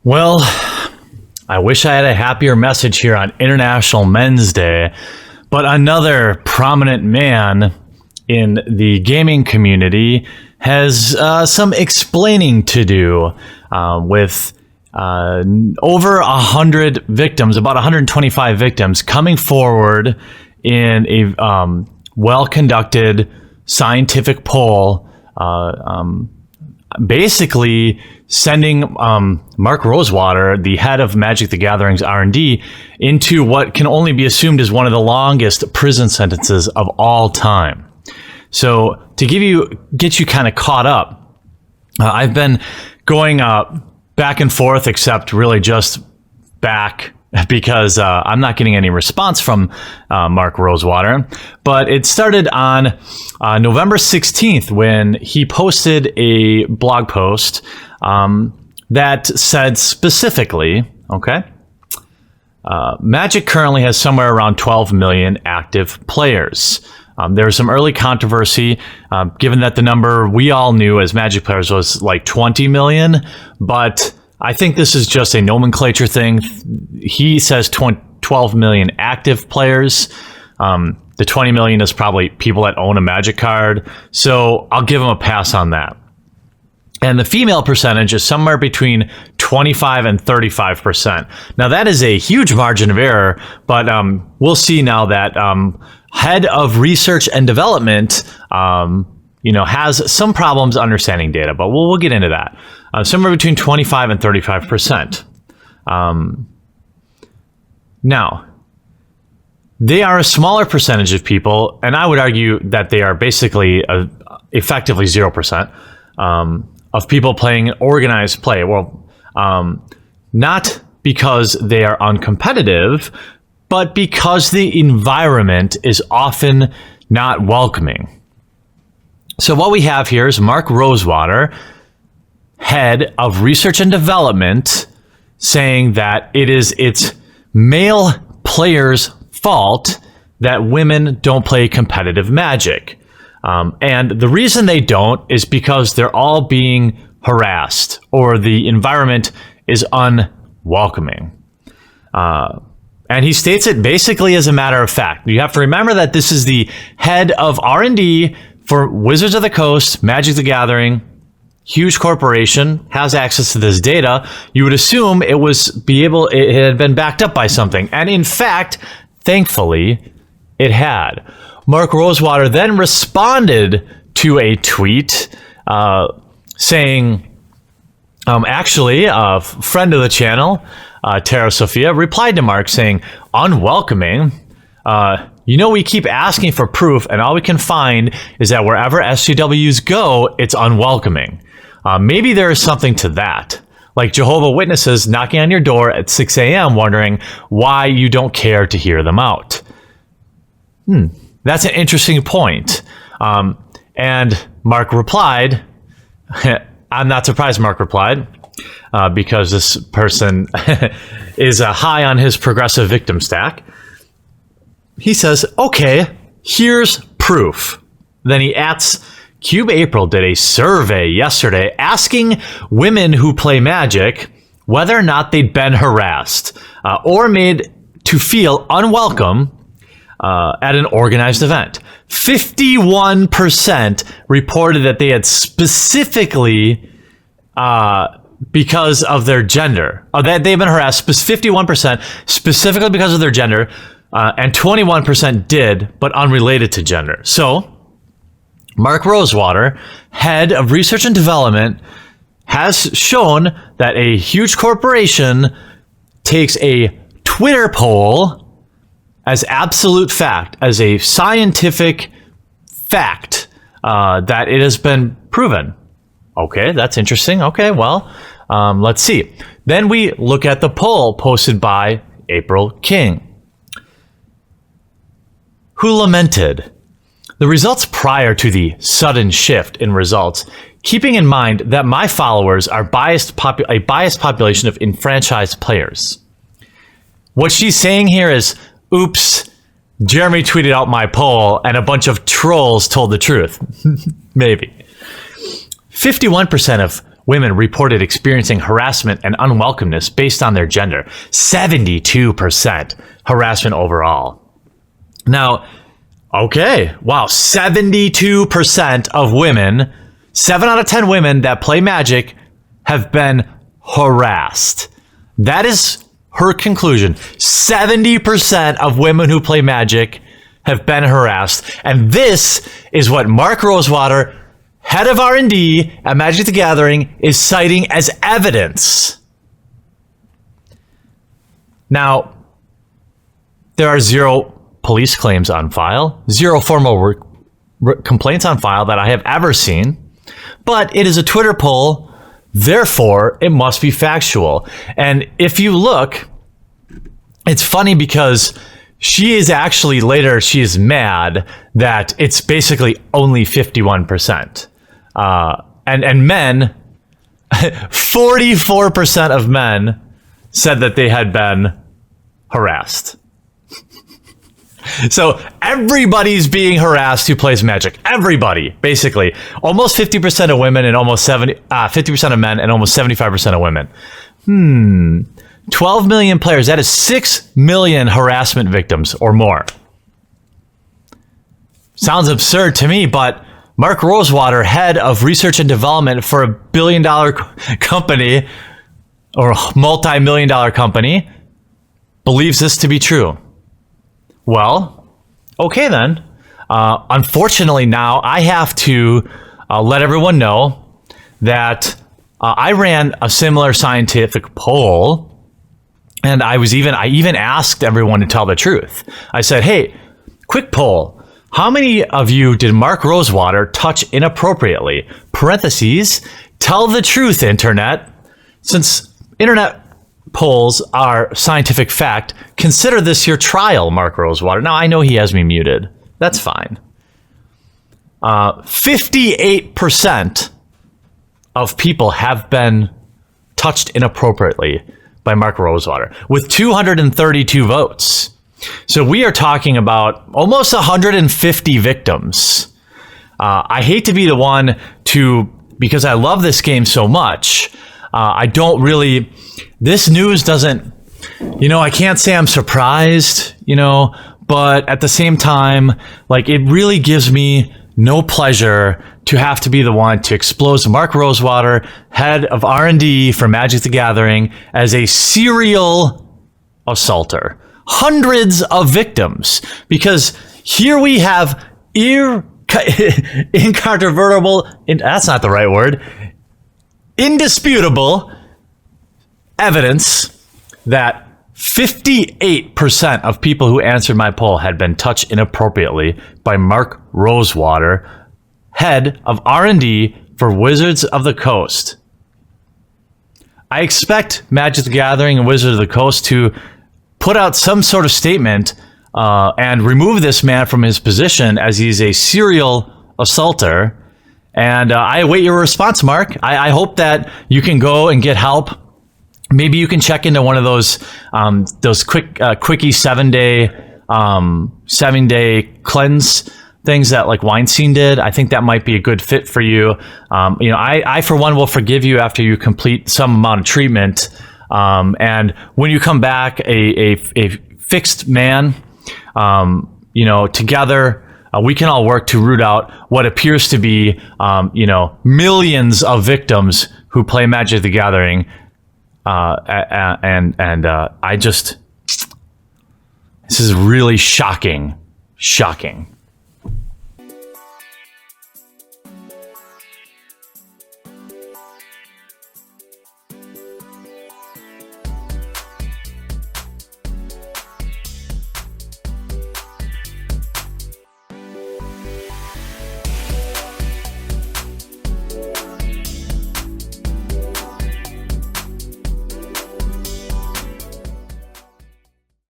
Well, I wish I had a happier message here on International Men's Day, but another prominent man in the gaming community has some explaining to do with over 100 victims, about 125 victims, coming forward in a well-conducted scientific poll, basically sending Mark Rosewater, the head of Magic the Gathering's R&D, into what can only be assumed is one of the longest prison sentences of all time. So to get you kind of caught up, I've been going back and forth, except really just back because I'm not getting any response from Mark Rosewater. But it started on November 16th when he posted a blog post that said specifically, Magic currently has somewhere around 12 million active players. There was some early controversy, given that the number we all knew as Magic players was like 20 million, but I think this is just a nomenclature thing. He says 12 million active players. The 20 million is probably people that own a Magic card, so I'll give him a pass on that. And the female percentage is somewhere between 25 and 35%. Now that is a huge margin of error, but we'll see now that head of research and development, has some problems understanding data, but we'll get into that. Somewhere between 25 and 35%. Now, they are a smaller percentage of people, and I would argue that they are basically effectively 0% of people playing organized play. Well, not because they are uncompetitive, but because the environment is often not welcoming. So what we have here is Mark Rosewater, head of research and development, saying that it's male players' fault that women don't play competitive Magic. And the reason they don't is because they're all being harassed or the environment is unwelcoming. And he states it basically as a matter of fact. You have to remember that this is the head of R&D for Wizards of the Coast, Magic the Gathering, huge corporation, has access to this data. You would assume it had been backed up by something. And in fact, thankfully, it had. Mark Rosewater then responded to a tweet saying, actually, a friend of the channel, Tara Sophia, replied to Mark saying, unwelcoming. We keep asking for proof, and all we can find is that wherever SJWs go, it's unwelcoming. Maybe there is something to that. Like Jehovah's Witnesses knocking on your door at 6 a.m. wondering why you don't care to hear them out. That's an interesting point. And Mark replied, I'm not surprised Mark replied, because this person is high on his progressive victim stack. He says, okay, here's proof. Then he adds, Cube April did a survey yesterday asking women who play Magic whether or not they'd been harassed or made to feel unwelcome at an organized event. 51% reported that they had specifically because of their gender. That they've been harassed, 51% specifically because of their gender, and 21% did, but unrelated to gender. So, Mark Rosewater, head of research and development, has shown that a huge corporation takes a Twitter poll as absolute fact, as a scientific fact, that it has been proven. Okay, that's interesting. Okay, well, let's see. Then we look at the poll posted by April King, who lamented the results prior to the sudden shift in results, keeping in mind that my followers are a biased population of enfranchised players. What she's saying here is, oops, Jeremy tweeted out my poll and a bunch of trolls told the truth. Maybe. 51% of women reported experiencing harassment and unwelcomeness based on their gender. 72% harassment overall. Now, okay, wow, 72% of women, 7 out of 10 women that play Magic have been harassed. That is her conclusion. 70% of women who play Magic have been harassed. And this is what Mark Rosewater, head of R&D at Magic the Gathering, is citing as evidence. Now, there are 0 police claims on file, 0 formal complaints on file that I have ever seen, but it is a Twitter poll, therefore it must be factual. And if you look, it's funny because she is mad that it's basically only 51%. And men, 44% of men said that they had been harassed. So everybody's being harassed who plays Magic. Everybody, basically. Almost 50% of women and almost 50% of men and almost 75% of women. 12 million players. That is 6 million harassment victims or more. Sounds absurd to me, but Mark Rosewater, head of research and development for a billion-dollar company or multi-million-dollar company, believes this to be true. Well, okay then. Unfortunately, now I have to let everyone know that I ran a similar scientific poll, and I even asked everyone to tell the truth. I said, "Hey, quick poll. How many of you did Mark Rosewater touch inappropriately? Parentheses, tell the truth, internet. Since internet polls are scientific fact, consider this your trial, Mark Rosewater." Now, I know he has me muted. That's fine. 58% of people have been touched inappropriately by Mark Rosewater, with 232 votes. So we are talking about almost 150 victims. I hate to be the one to, because I love this game so much, I don't really, this news doesn't, I can't say I'm surprised, but at the same time, like, it really gives me no pleasure to have to be the one to expose Mark Rosewater, head of R&D for Magic the Gathering, as a serial assaulter. Hundreds of victims, because here we have incontrovertible, that's not the right word, indisputable evidence that 58% of people who answered my poll had been touched inappropriately by Mark Rosewater, head of R&D for Wizards of the Coast. I expect Magic the Gathering and Wizards of the Coast to put out some sort of statement and remove this man from his position, as he's a serial assaulter. And I await your response, Mark. I hope that you can go and get help. Maybe you can check into one of those quickie 7-day cleanse things that like Weinstein did. I think that might be a good fit for you. I for one will forgive you after you complete some amount of treatment. And when you come back a fixed man, together we can all work to root out what appears to be, millions of victims who play Magic the Gathering. This is really shocking.